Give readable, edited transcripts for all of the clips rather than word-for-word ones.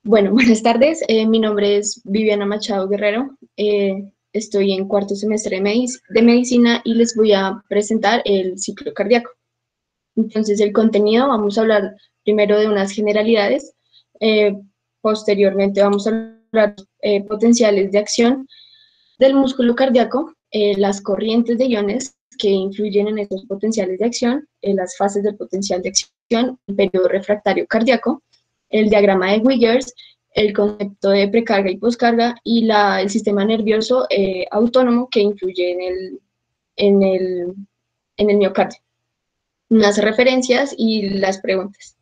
Bueno, buenas tardes. Mi nombre es Viviana Machado Guerrero. Estoy en cuarto semestre de medicina y les voy a presentar el ciclo cardíaco. Entonces, el contenido, vamos a hablar primero de unas generalidades. eh, Posteriormente vamos a hablar potenciales de acción del músculo cardíaco, las corrientes de iones que influyen en estos potenciales de acción, las fases del potencial de acción, el periodo refractario cardíaco, el diagrama de Wiggers, el concepto de precarga y poscarga y el sistema nervioso autónomo que influye en el, en el miocardio. Unas referencias y las preguntas.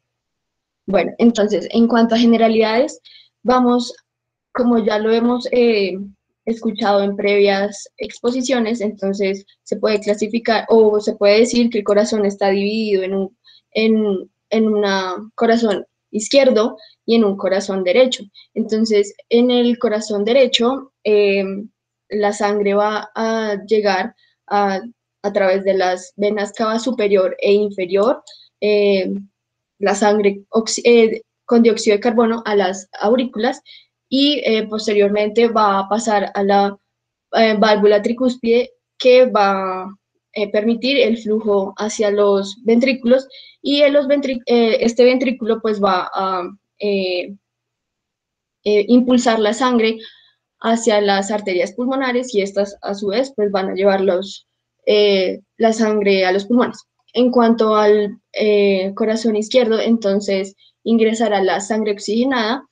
Bueno, entonces, en cuanto a generalidades, vamos, como ya lo hemos escuchado en previas exposiciones, entonces se puede clasificar o se puede decir que el corazón está dividido en un corazón izquierdo y en un corazón derecho. Entonces, en el corazón derecho, la sangre va a llegar a, a través de las venas cava superior e inferior, eh, la sangre con dióxido de carbono a las aurículas y posteriormente va a pasar a la válvula tricúspide que va a permitir el flujo hacia los ventrículos y este ventrículo pues va a eh, impulsar la sangre hacia las arterias pulmonares y estas a su vez pues van a llevar la sangre a los pulmones. En cuanto al corazón izquierdo, entonces ingresará la sangre oxigenada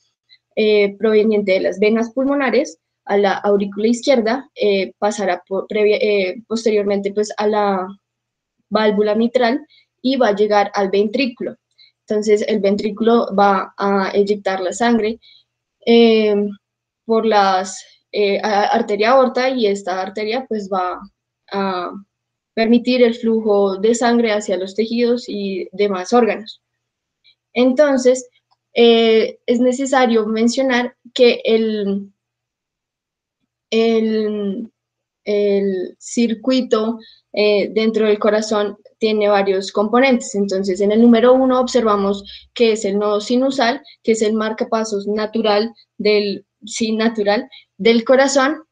proveniente de las venas pulmonares a la aurícula izquierda, pasará posteriormente pues a la válvula mitral y va a llegar al ventrículo. Entonces el ventrículo va a eyectar la sangre eh, por las arteria aorta y esta arteria pues va a permitir el flujo de sangre hacia los tejidos y demás órganos. Entonces, es necesario mencionar que el, el circuito dentro del corazón tiene varios componentes. Entonces, en el número 1 observamos que es el nodo sinusal, que es el marcapasos natural natural del corazón.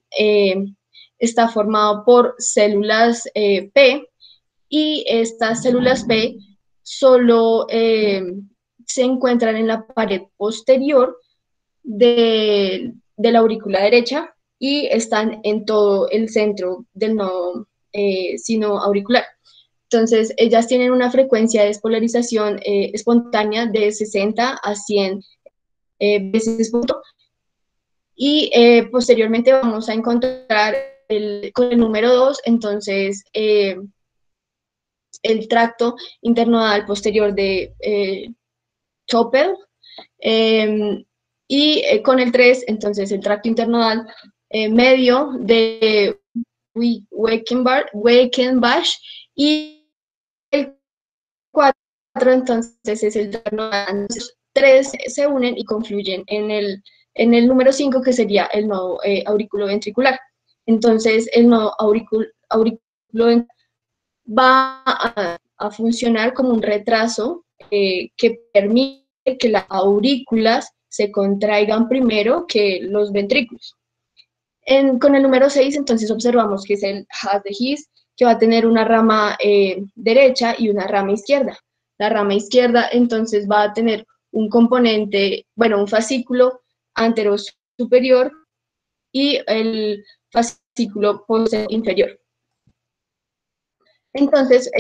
Está formado por células P y estas células P solo se encuentran en la pared posterior de la aurícula derecha y están en todo el centro del nodo sino auricular. Entonces, ellas tienen una frecuencia de despolarización espontánea de 60 a 100 veces punto. Y posteriormente vamos a encontrar con el número 2, entonces el tracto internodal posterior de Topel, eh, y con el 3, entonces el tracto internodal medio de Wakenbach, y el 4, entonces es el internodal. Entonces, 3 se unen y confluyen en el número 5, que sería el nodo auriculoventricular. Entonces, el nodo auriculoventricular va a funcionar como un retraso que permite que las aurículas se contraigan primero que los ventrículos. Con el número 6, entonces observamos que es el haz de His, que va a tener una rama derecha y una rama izquierda. La rama izquierda entonces va a tener un componente, bueno, un fascículo antero superior y el fascículo posterior inferior. Entonces,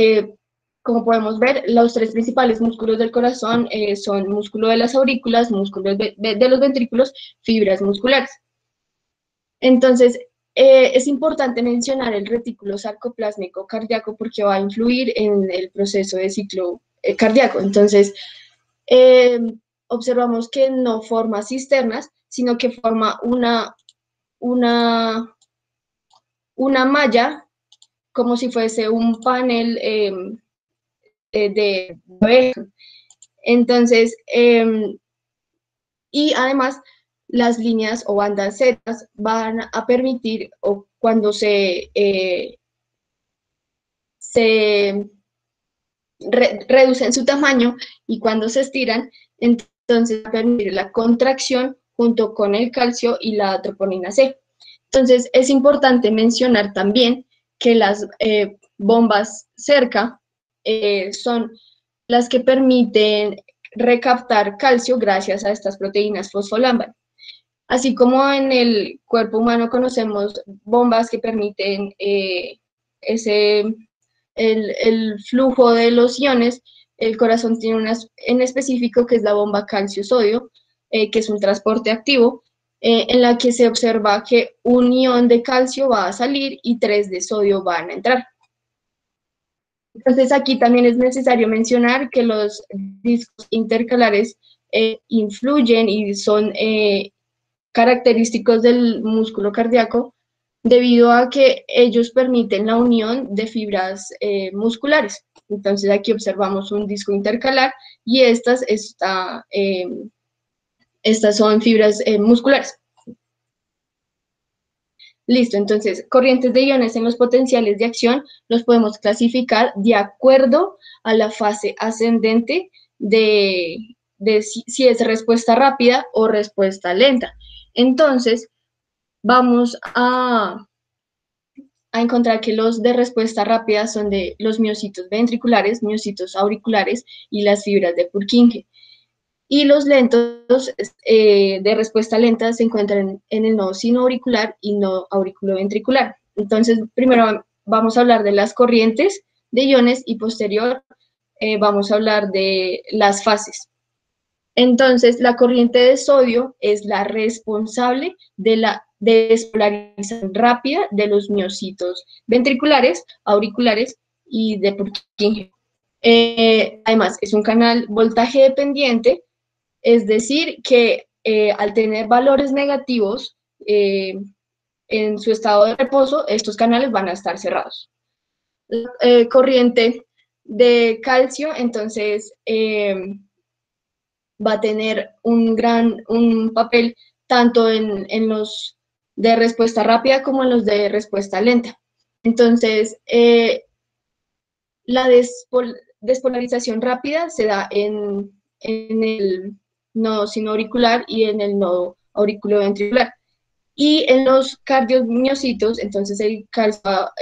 como podemos ver, los tres principales músculos del corazón son músculo de las aurículas, músculo de los ventrículos, fibras musculares. Entonces, es importante mencionar el retículo sarcoplásmico cardíaco porque va a influir en el proceso de ciclo cardíaco. Entonces, eh, observamos que no forma cisternas, sino que forma una, una malla como si fuese un panel de abeja. Entonces, y además las líneas o bandas Z van a permitir, o cuando se reducen su tamaño y cuando se estiran, entonces va a permitir la contracción junto con el calcio y la troponina C. Entonces, es importante mencionar también que las bombas cerca son las que permiten recaptar calcio gracias a estas proteínas fosfolámbar. Así como en el cuerpo humano conocemos bombas que permiten el flujo de los iones, el corazón tiene una en específico que es la bomba calcio-sodio, que es un transporte activo, en la que se observa que un ion de calcio va a salir y 3 de sodio van a entrar. Entonces aquí también es necesario mencionar que los discos intercalares influyen y son característicos del músculo cardíaco debido a que ellos permiten la unión de fibras musculares. Entonces aquí observamos un disco intercalar y estas son fibras musculares. Listo, entonces, corrientes de iones en los potenciales de acción los podemos clasificar de acuerdo a la fase ascendente de si es respuesta rápida o respuesta lenta. Entonces, vamos a encontrar que los de respuesta rápida son de los miocitos ventriculares, miocitos auriculares y las fibras de Purkinje. Y los lentos de respuesta lenta se encuentran en el nodo sinoauricular y nodo auriculoventricular. Entonces, primero vamos a hablar de las corrientes de iones y posterior vamos a hablar de las fases. Entonces, la corriente de sodio es la responsable de la despolarización rápida de los miocitos ventriculares, auriculares y de Purkinje. Además, es un canal voltaje dependiente, es decir, que al tener valores negativos en su estado de reposo, estos canales van a estar cerrados. Corriente de calcio, entonces, va a tener un papel tanto en los de respuesta rápida como en los de respuesta lenta. Entonces, la despolarización rápida se da en el nodo sinoauricular y en el nodo auriculoventricular. Y en los cardiomiocitos, entonces el calcio va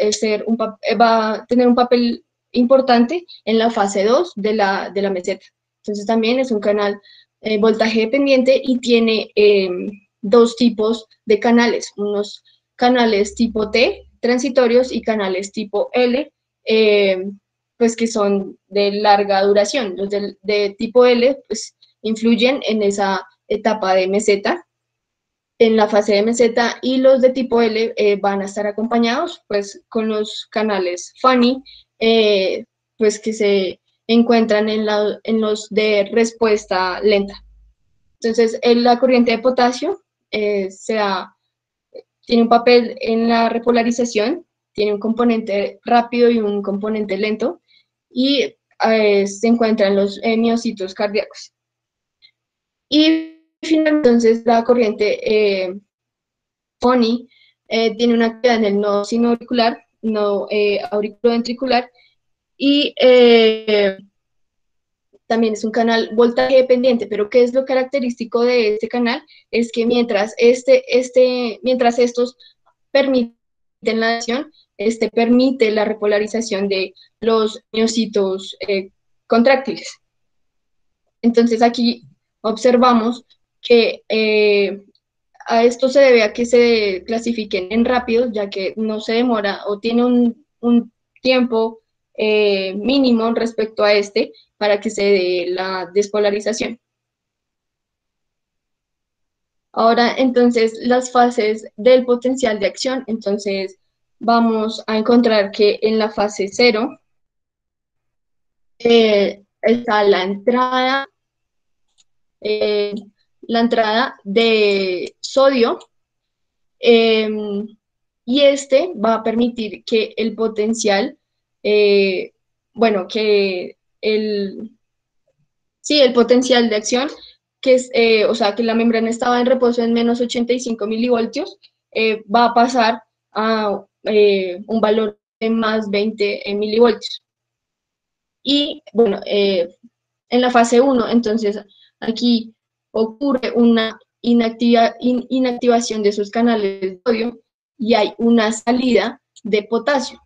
a tener un papel importante en la fase 2 de la meseta. Entonces también es un canal voltaje dependiente y tiene dos tipos de canales, unos canales tipo T, transitorios, y canales tipo L, pues que son de larga duración. Los de tipo L pues influyen en esa etapa de meseta, en la fase de meseta, y los de tipo L van a estar acompañados pues con los canales Fanny, pues que se encuentran en los de respuesta lenta. Entonces, la corriente de potasio tiene un papel en la repolarización, tiene un componente rápido y un componente lento, y se encuentran los miocitos cardíacos. Y finalmente, entonces, la corriente FONI tiene una actividad en el nodo sinoauricular, nodo auriculoventricular, y también es un canal voltaje dependiente, pero ¿qué es lo característico de este canal? Es que mientras estos permiten la acción, permite la repolarización de los miocitos contráctiles. Entonces aquí observamos que a esto se debe a que se clasifiquen en rápidos, ya que no se demora o tiene un tiempo mínimo respecto a para que se dé la despolarización. Ahora, entonces, las fases del potencial de acción. Entonces, vamos a encontrar que en la fase 0 está la entrada de sodio, y va a permitir que el potencial, el potencial de acción, que es, o sea, que la membrana estaba en reposo en menos 85 milivoltios, va a pasar a un valor de más 20 milivoltios. Y bueno, en la fase 1, entonces aquí ocurre una inactivación de esos canales de sodio y hay una salida de potasio.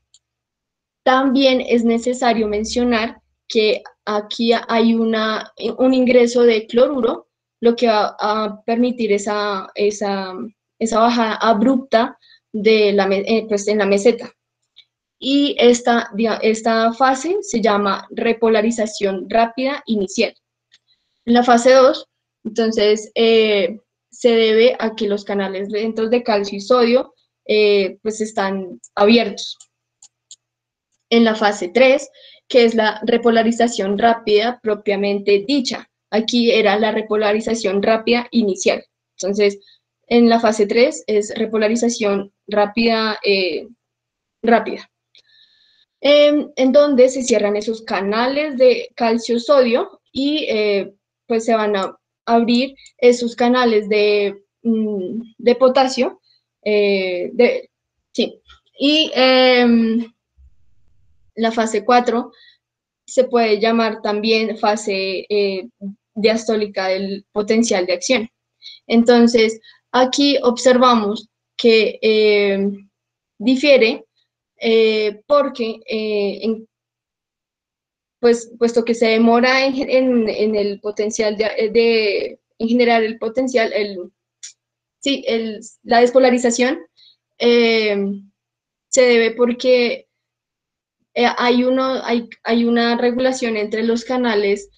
También es necesario mencionar que aquí hay un ingreso de cloruro, lo que va a permitir esa bajada abrupta pues en la meseta. Y esta fase se llama repolarización rápida inicial. En la fase 2, entonces, se debe a que los canales dentro de calcio y sodio pues están abiertos. En la fase 3, que es la repolarización rápida propiamente dicha. Aquí era la repolarización rápida inicial. Entonces, en la fase 3 es repolarización rápida, rápida. En donde se cierran esos canales de calcio-sodio y pues se van a abrir esos canales de potasio. Sí. Y la fase 4 se puede llamar también fase diastólica del potencial de acción. Entonces, aquí observamos que difiere porque, pues, puesto que se demora en el potencial en generar el potencial, sí, la despolarización, se debe porque hay una regulación entre los canales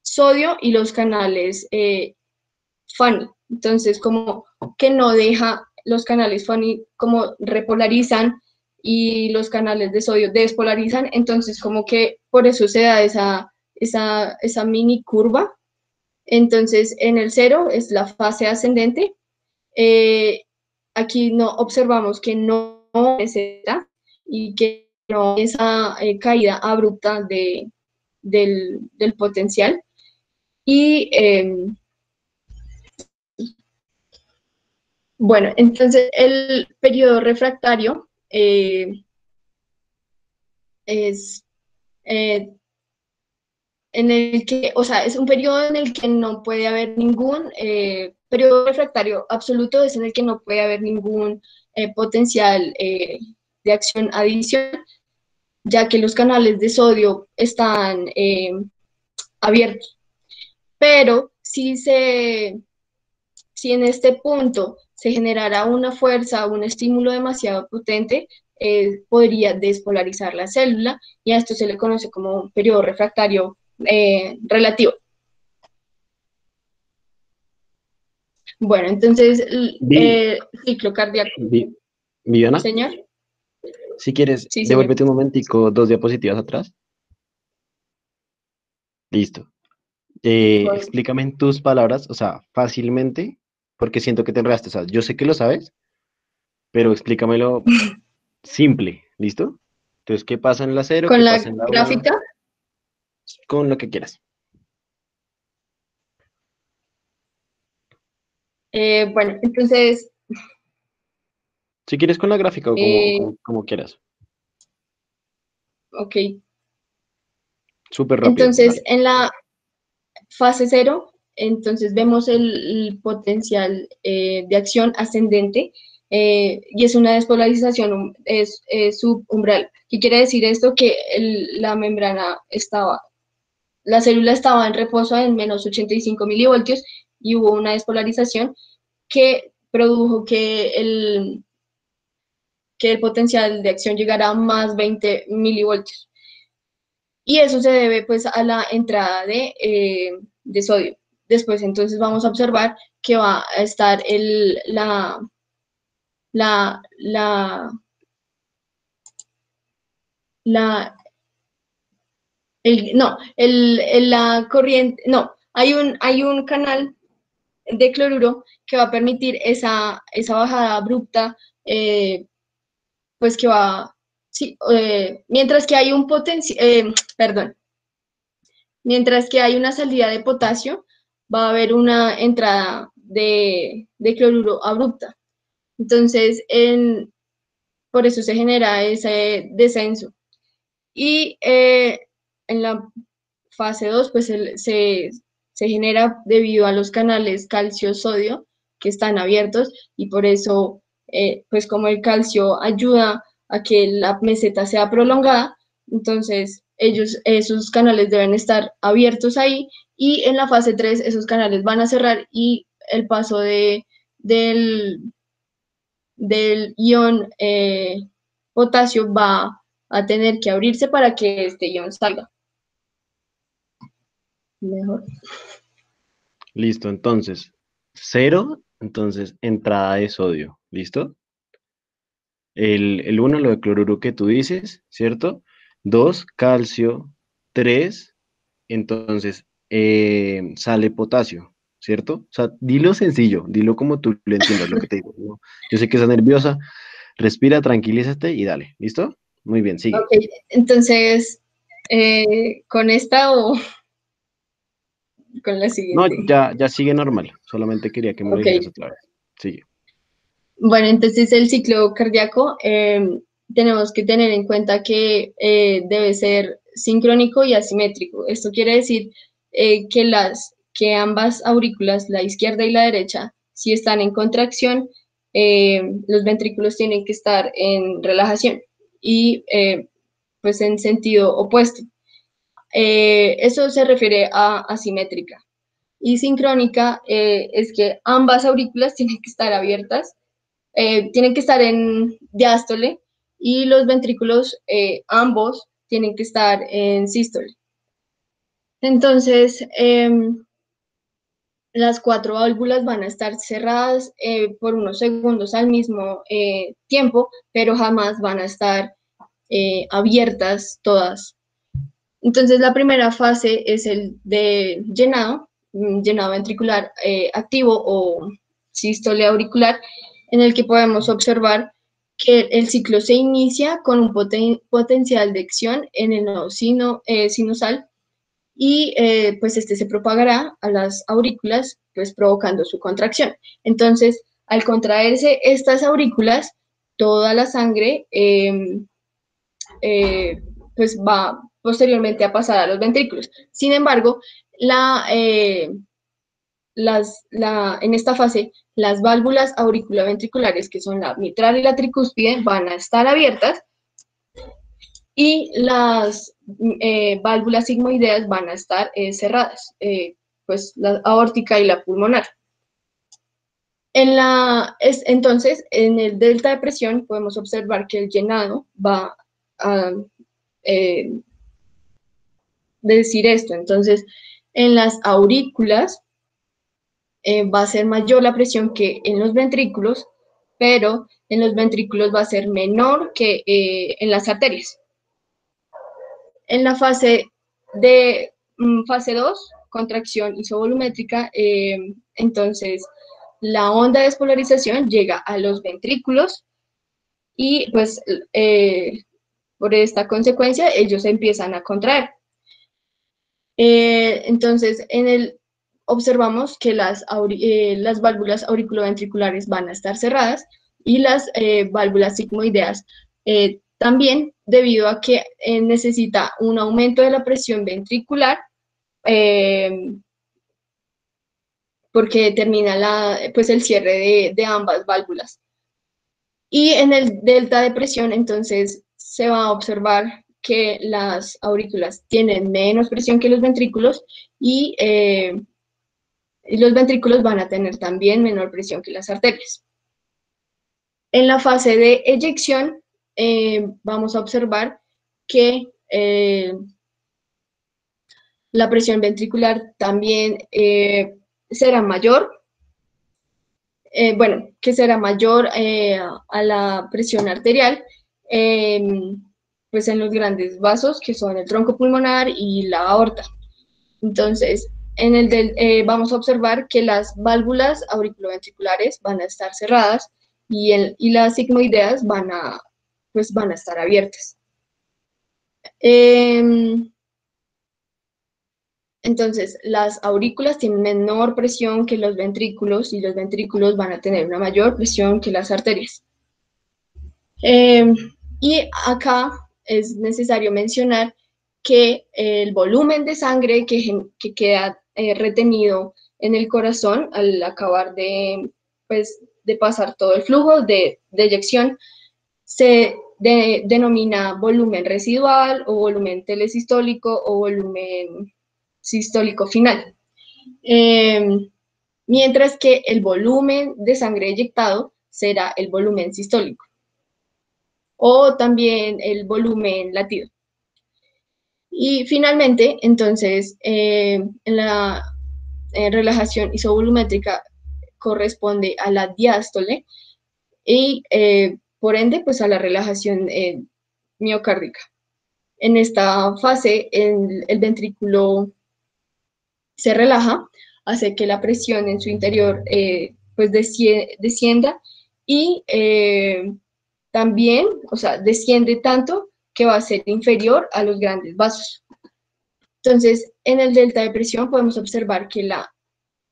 sodio y los canales FANI. Entonces, como que no deja los canales FANI como repolarizan y los canales de sodio despolarizan, entonces como que por eso se da esa mini curva. Entonces, en el 0 es la fase ascendente. Aquí no observamos que no necesita y que no esa caída abrupta del potencial. Y bueno, entonces el periodo refractario es en el que, o sea, es un periodo en el que no puede haber ningún periodo refractario absoluto, es en el que no puede haber ningún potencial de acción adicional, ya que los canales de sodio están abiertos. Pero si en este punto se generara una fuerza, un estímulo demasiado potente, podría despolarizar la célula y a esto se le conoce como un periodo refractario relativo. Bueno, entonces, ciclo cardíaco. Viviana, Señor. si quieres, Sí, señor. devuélvete un momentico 2 diapositivas atrás. Listo. Explícame en tus palabras, o sea, fácilmente, porque siento que te enredaste. O sea, yo sé que lo sabes, pero explícamelo simple, ¿listo? Entonces, ¿qué pasa en la 0? ¿Qué Con la pasa en la 1? gráfica, Con lo que quieras. bueno, entonces, Si quieres con la gráfica o eh, como quieras. ok. Súper rápido, Entonces, dale. en la fase 0, entonces vemos el potencial de acción ascendente y es una despolarización subumbral. ¿Qué quiere decir esto? Que la membrana la célula estaba en reposo en menos 85 milivoltios y hubo una despolarización que produjo que el potencial de acción llegara a más 20 milivoltios. Y eso se debe pues a la entrada de sodio. Después entonces vamos a observar que va a estar la, la, la, no, la corriente, no, hay un canal de cloruro que va a permitir esa bajada abrupta, pues que va, sí, mientras que hay un perdón, mientras que hay una salida de potasio, va a haber una entrada de cloruro abrupta. Entonces, por eso se genera ese descenso. Y en la fase 2, pues se genera debido a los canales calcio-sodio que están abiertos y por eso, pues como el calcio ayuda a que la meseta sea prolongada, entonces esos canales deben estar abiertos ahí y en la fase 3 esos canales van a cerrar y el paso del, del ion potasio va a tener que abrirse para que este ion salga. Mejor. Listo, entonces, cero, entonces, entrada de sodio, ¿listo? El uno, lo de cloruro que tú dices, ¿cierto? Dos, calcio. Tres, entonces, sale potasio, ¿cierto? O sea, dilo sencillo, dilo como tú lo entiendas, lo que te digo, ¿no? Yo sé que estás nerviosa, respira, tranquilízate y dale, ¿listo? Muy bien, sigue. Ok, entonces, ¿con esta o con la No, siguiente? ya sigue normal, solamente quería que me lo Ok, dijeras otra vez. Sigue. bueno, entonces el ciclo cardíaco tenemos que tener en cuenta que debe ser sincrónico y asimétrico. Esto quiere decir que ambas aurículas, la izquierda y la derecha, si están en contracción, los ventrículos tienen que estar en relajación y pues en sentido opuesto. Eso se refiere a asimétrica. Y sincrónica es que ambas aurículas tienen que estar abiertas, tienen que estar en diástole y los ventrículos ambos tienen que estar en sístole. Entonces, las cuatro válvulas van a estar cerradas por unos segundos al mismo tiempo, pero jamás van a estar abiertas todas. Entonces, la primera fase es el de llenado, llenado ventricular activo o sístole auricular, en el que podemos observar que el ciclo se inicia con un potencial de acción en el nodo sinusal y pues este se propagará a las aurículas, pues provocando su contracción. Entonces, al contraerse estas aurículas, toda la sangre eh, pues va posteriormente a pasar a los ventrículos. Sin embargo, en esta fase, las válvulas auriculoventriculares, que son la mitral y la tricúspide, van a estar abiertas y las válvulas sigmoideas van a estar cerradas, pues la aórtica y la pulmonar. Entonces, en el delta de presión podemos observar que el llenado va a eh, decir esto. Entonces, en las aurículas va a ser mayor la presión que en los ventrículos, pero en los ventrículos va a ser menor que en las arterias. En la fase 2, contracción isovolumétrica, entonces la onda de despolarización llega a los ventrículos y pues por esta consecuencia ellos empiezan a contraer. Entonces, observamos que las válvulas auriculoventriculares van a estar cerradas y las válvulas sigmoideas también, debido a que necesita un aumento de la presión ventricular eh, porque termina pues el cierre de ambas válvulas. Y en el delta de presión, entonces, se va a observar que las aurículas tienen menos presión que los ventrículos y los ventrículos van a tener también menor presión que las arterias. En la fase de eyección, vamos a observar que la presión ventricular también será mayor, bueno, que será mayor a la presión arterial, pues en los grandes vasos que son el tronco pulmonar y la aorta. Entonces, vamos a observar que las válvulas auriculoventriculares van a estar cerradas y las sigmoideas pues van a estar abiertas. Entonces, las aurículas tienen menor presión que los ventrículos y los ventrículos van a tener una mayor presión que las arterias. Y acá es necesario mencionar que el volumen de sangre que queda retenido en el corazón al acabar pues, de pasar todo el flujo de eyección, se denomina volumen residual o volumen telesistólico o volumen sistólico final. Mientras que el volumen de sangre eyectado será el volumen sistólico o también el volumen latido. Y finalmente, entonces, en la relajación isovolumétrica corresponde a la diástole y por ende, pues a la relajación miocárdica. En esta fase, el ventrículo se relaja, hace que la presión en su interior pues descienda y también, o sea, desciende tanto que va a ser inferior a los grandes vasos. Entonces, en el delta de presión podemos observar que la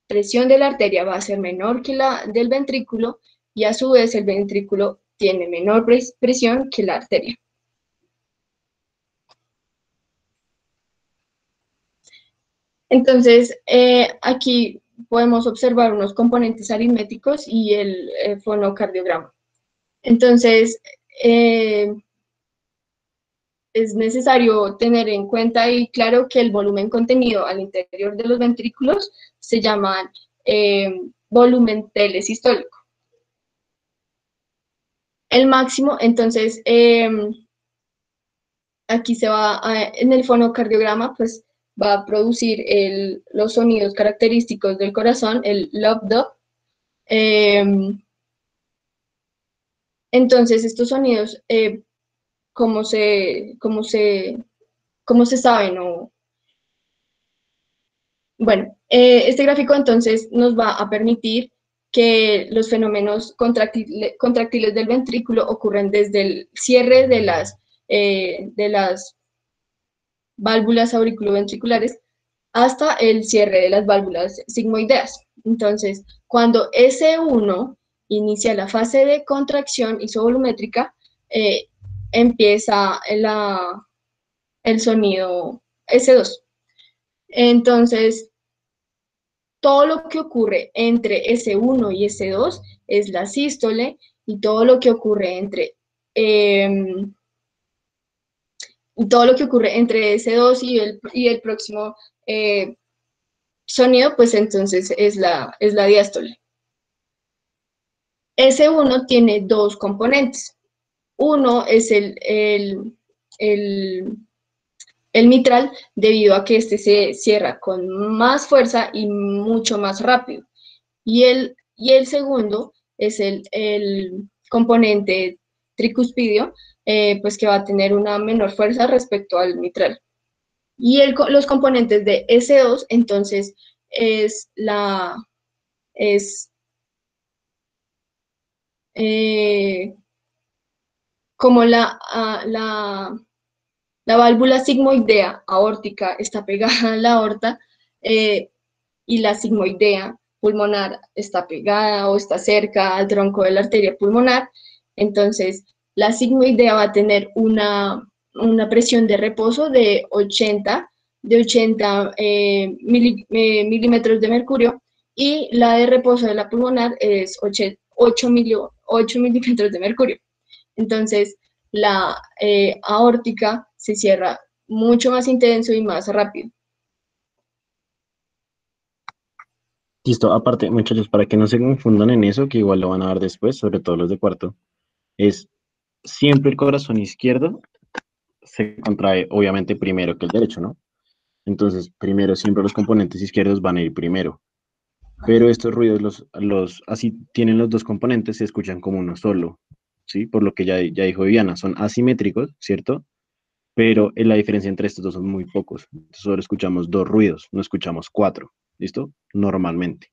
presión de la arteria va a ser menor que la del ventrículo y a su vez el ventrículo tiene menor presión que la arteria. Entonces, aquí podemos observar unos componentes aritméticos y el fonocardiograma. Entonces, es necesario tener en cuenta y claro que el volumen contenido al interior de los ventrículos se llama volumen telesistólico. El máximo, entonces, aquí se va, en el fonocardiograma, pues va a producir los sonidos característicos del corazón, el love-dub. Entonces, estos sonidos, ¿cómo se saben? Bueno, este gráfico entonces nos va a permitir que los fenómenos contractiles del ventrículo ocurren desde el cierre de las válvulas auriculoventriculares hasta el cierre de las válvulas sigmoideas. Entonces, cuando S1 inicia la fase de contracción isovolumétrica, empieza el sonido S2. Entonces, todo lo que ocurre entre S1 y S2 es la sístole y todo lo que ocurre entre S2 y el próximo sonido, pues entonces es la diástole. S1 tiene dos componentes. Uno es el mitral, debido a que este se cierra con más fuerza y mucho más rápido. Y el segundo es el componente tricuspidio, pues que va a tener una menor fuerza respecto al mitral. Y los componentes de S2, entonces, es como la válvula sigmoidea aórtica está pegada a la aorta y la sigmoidea pulmonar está pegada o está cerca al tronco de la arteria pulmonar. Entonces, la sigmoidea va a tener una presión de reposo de 80 milímetros de mercurio y la de reposo de la pulmonar es 8 milímetros de mercurio. Entonces, la aórtica se cierra mucho más intenso y más rápido. Listo, aparte, muchachos, para que no se confundan en eso, que igual lo van a ver después, sobre todo los de cuarto, es siempre el corazón izquierdo se contrae, obviamente, primero que el derecho, ¿no? Entonces, primero, siempre los componentes izquierdos van a ir primero. Pero estos ruidos, así tienen los dos componentes, se escuchan como uno solo, ¿sí? Por lo que ya dijo Viviana, son asimétricos, ¿cierto? Pero la diferencia entre estos dos son muy pocos. Solo escuchamos dos ruidos, no escuchamos cuatro, ¿listo? Normalmente.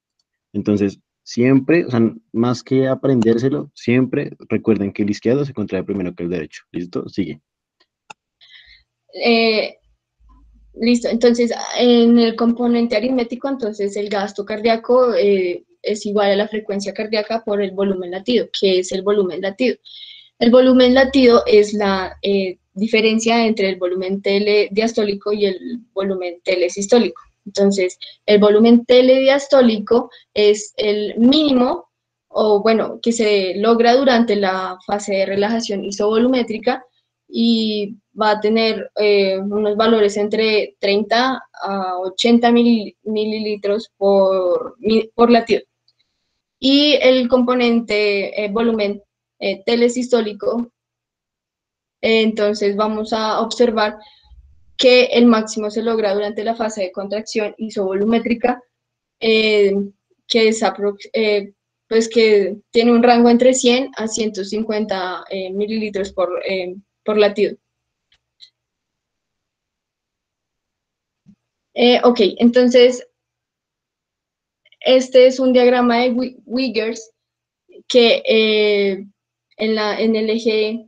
Entonces, siempre, o sea, más que aprendérselo, siempre recuerden que el izquierdo se contrae primero que el derecho, ¿listo? Sigue. Listo, entonces en el componente aritmético, entonces el gasto cardíaco es igual a la frecuencia cardíaca por el volumen latido, que es el volumen latido. El volumen latido es la diferencia entre el volumen telediastólico y el volumen telesistólico. Entonces, el volumen telediastólico es el mínimo, o bueno, que se logra durante la fase de relajación isovolumétrica y va a tener unos valores entre 30 a 80 mililitros por latido. Y el componente volumen telesistólico, entonces vamos a observar que el máximo se logra durante la fase de contracción isovolumétrica, que es pues que tiene un rango entre 100 a 150 mililitros por latido. Ok, entonces este es un diagrama de Wiggers que en el eje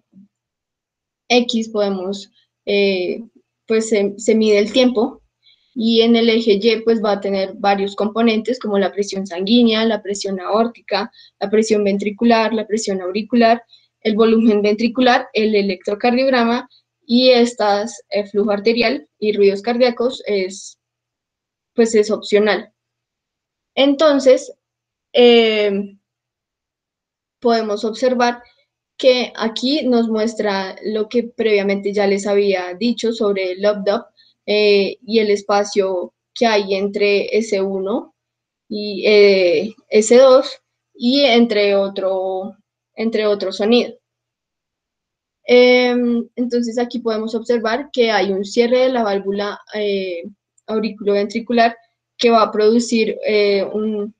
X podemos, pues se mide el tiempo, y en el eje Y pues va a tener varios componentes como la presión sanguínea, la presión aórtica, la presión ventricular, la presión auricular, el volumen ventricular, el electrocardiograma, y estas, flujo arterial y ruidos cardíacos pues es opcional. Entonces, podemos observar que aquí nos muestra lo que previamente ya les había dicho sobre el lobdub y el espacio que hay entre S1 y S2 y entre otro sonido. Entonces aquí podemos observar que hay un cierre de la válvula auriculoventricular que va a producir un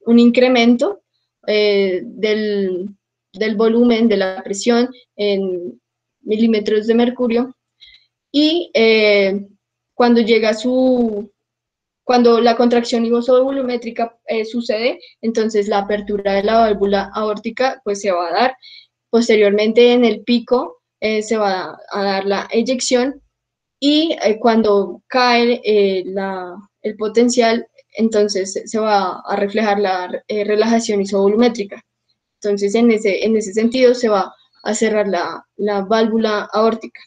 incremento del volumen de la presión en milímetros de mercurio, y cuando la contracción isovolumétrica sucede, entonces la apertura de la válvula aórtica pues se va a dar. Posteriormente, en el pico se va a dar la eyección, y cuando cae el potencial, entonces se va a reflejar la relajación isovolumétrica. Entonces, en ese sentido, se va a cerrar la válvula aórtica.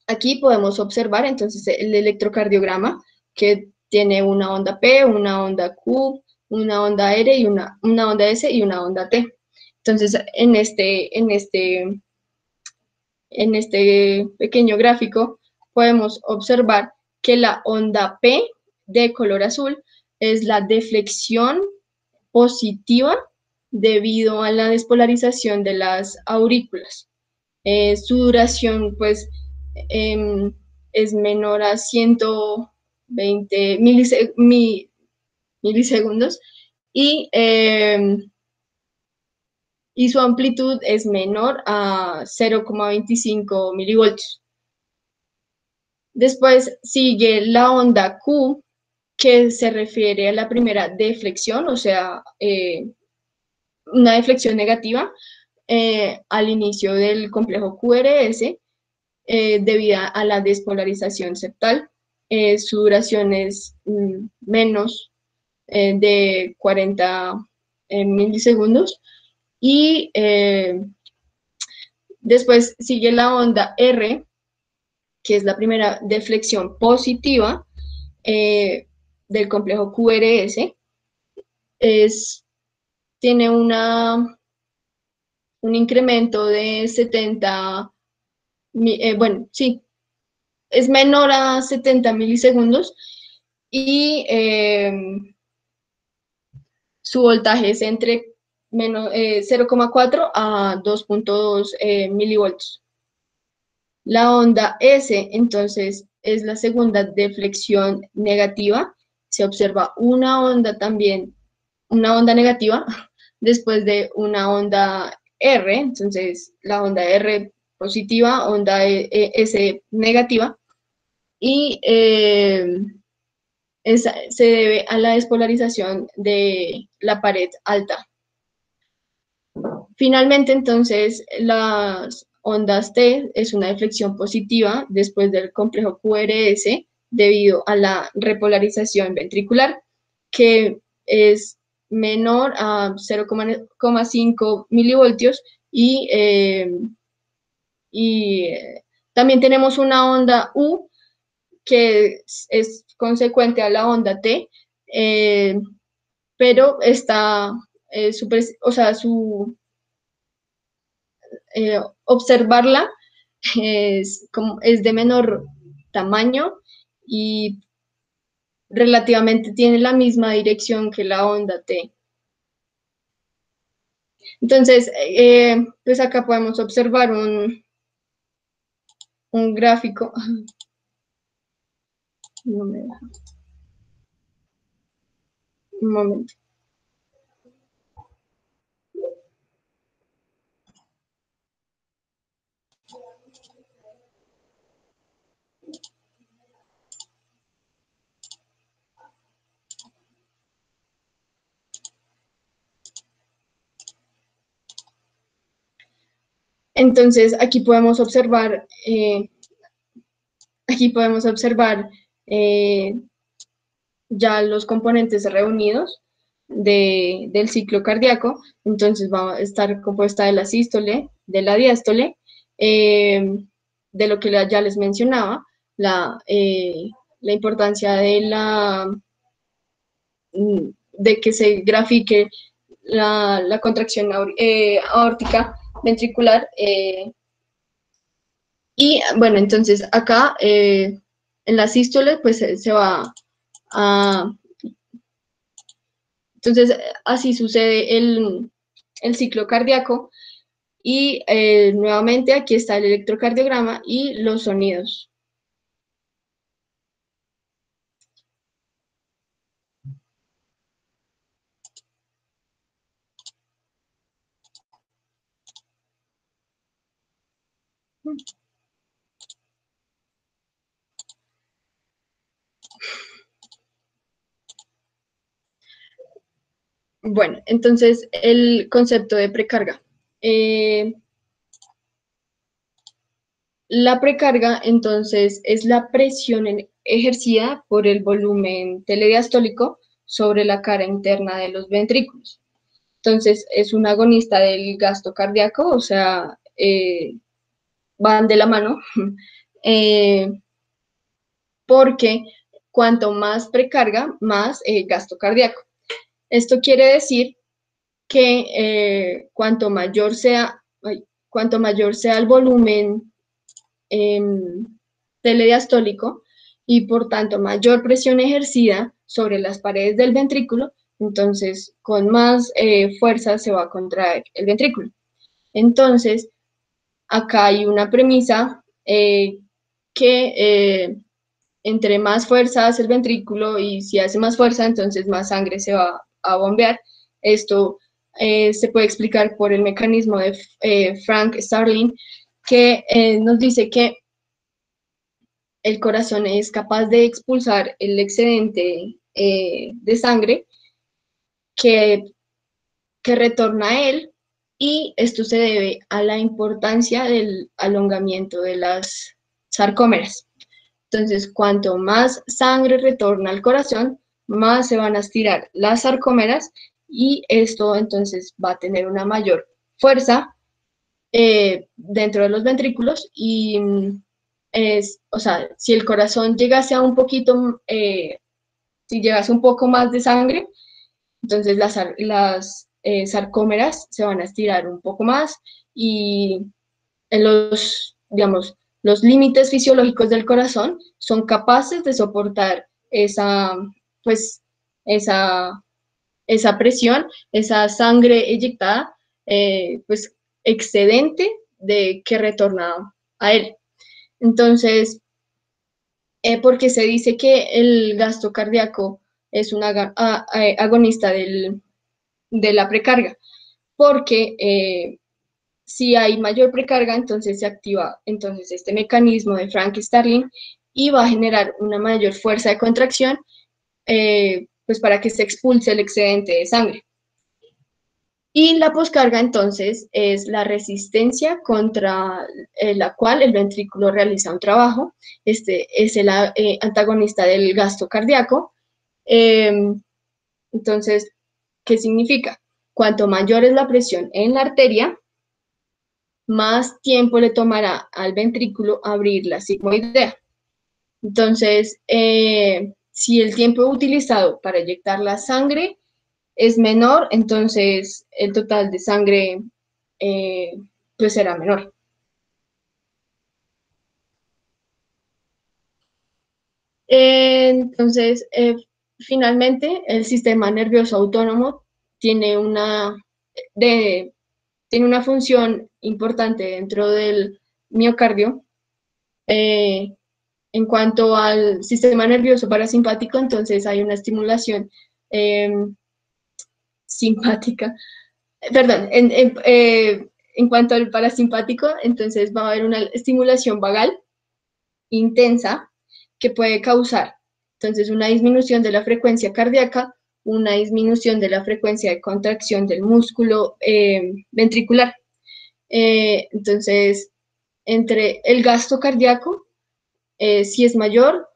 Aquí podemos observar entonces el electrocardiograma, que tiene una onda P, una onda Q, una onda R, y una onda S y una onda T. Entonces, en este pequeño gráfico podemos observar que la onda P de color azul es la deflexión positiva debido a la despolarización de las aurículas. Su duración pues es menor a 120 milisegundos, y su amplitud es menor a 0,25 milivoltios. Después sigue la onda Q, que se refiere a la primera deflexión, o sea, una deflexión negativa al inicio del complejo QRS debido a la despolarización septal. Su duración es menos de 40 milisegundos. Y después sigue la onda R, que es la primera deflexión positiva del complejo QRS. Tiene un incremento de 70, bueno, sí, es menor a 70 milisegundos, y su voltaje es entre 0,4 a 2,2 milivoltios. La onda S, entonces, es la segunda deflexión negativa. Se observa una onda negativa, después de una onda R, entonces la onda R positiva, onda S negativa, y se debe a la despolarización de la pared alta. Finalmente, entonces, las ondas T es una deflexión positiva después del complejo QRS debido a la repolarización ventricular, que es menor a 0,5 milivoltios, y También tenemos una onda U que es consecuente a la onda T, pero está, o sea, observarla es de menor tamaño y relativamente tiene la misma dirección que la onda T. Entonces, pues acá podemos observar un gráfico. No me deja. Un momento. Entonces, aquí podemos observar ya los componentes reunidos del ciclo cardíaco. Entonces va a estar compuesta de la sístole, de la diástole, de lo que ya les mencionaba, la importancia de que se grafique la contracción aórtica ventricular. Y bueno, entonces acá en la sístole pues se va a... Entonces así sucede el ciclo cardíaco y nuevamente aquí está el electrocardiograma y los sonidos. Bueno, entonces el concepto de precarga. La precarga, entonces, es la presión ejercida por el volumen telediastólico sobre la cara interna de los ventrículos. Entonces, es un agonista del gasto cardíaco, o sea, van de la mano, porque cuanto más precarga, más gasto cardíaco. Esto quiere decir que cuanto mayor sea el volumen telediastólico y por tanto mayor presión ejercida sobre las paredes del ventrículo, entonces con más fuerza se va a contraer el ventrículo. Entonces, acá hay una premisa que entre más fuerza hace el ventrículo y si hace más fuerza, entonces más sangre se va a bombear. Esto se puede explicar por el mecanismo de Frank Starling, que nos dice que el corazón es capaz de expulsar el excedente de sangre que, que retorna a él, y esto se debe a la importancia del alongamiento de las sarcómeras. Entonces, cuanto más sangre retorna al corazón, más se van a estirar las sarcómeras y esto entonces va a tener una mayor fuerza dentro de los ventrículos y o sea, si el corazón llegase a un poquito, si llegase un poco más de sangre, entonces las sarcómeras se van a estirar un poco más y en digamos, los límites fisiológicos del corazón son capaces de soportar pues, esa, esa presión, esa sangre eyectada, pues excedente de que retorna a él. Entonces, porque se dice que el gasto cardíaco es un agonista de la precarga, porque si hay mayor precarga, entonces se activa entonces este mecanismo de Frank Starling y va a generar una mayor fuerza de contracción, pues para que se expulse el excedente de sangre. Y la poscarga entonces es la resistencia contra la cual el ventrículo realiza un trabajo. Este es el antagonista del gasto cardíaco. Entonces, ¿qué significa? Cuanto mayor es la presión en la arteria, más tiempo le tomará al ventrículo abrir la sigmoidea. Entonces, si el tiempo utilizado para inyectar la sangre es menor, entonces el total de sangre pues será menor. Entonces, finalmente, el sistema nervioso autónomo tiene tiene una función importante dentro del miocardio. En cuanto al sistema nervioso parasimpático, entonces hay una estimulación eh, simpática, perdón, en cuanto al parasimpático, entonces va a haber una estimulación vagal intensa que puede causar entonces una disminución de la frecuencia cardíaca, una disminución de la frecuencia de contracción del músculo ventricular. Entonces, entre el gasto cardíaco, si es mayor,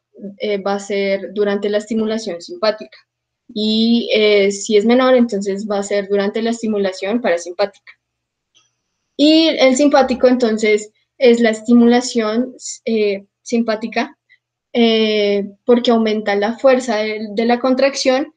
va a ser durante la estimulación simpática. Y si es menor, entonces va a ser durante la estimulación parasimpática. Y el simpático, entonces, es la estimulación simpática porque aumenta la fuerza de la contracción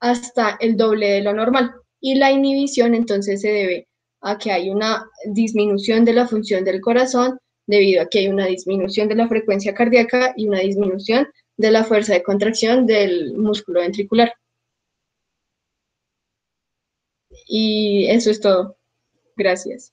hasta el doble de lo normal. Y la inhibición entonces se debe a que hay una disminución de la función del corazón debido a que hay una disminución de la frecuencia cardíaca y una disminución de la fuerza de contracción del músculo ventricular. Y eso es todo. Gracias.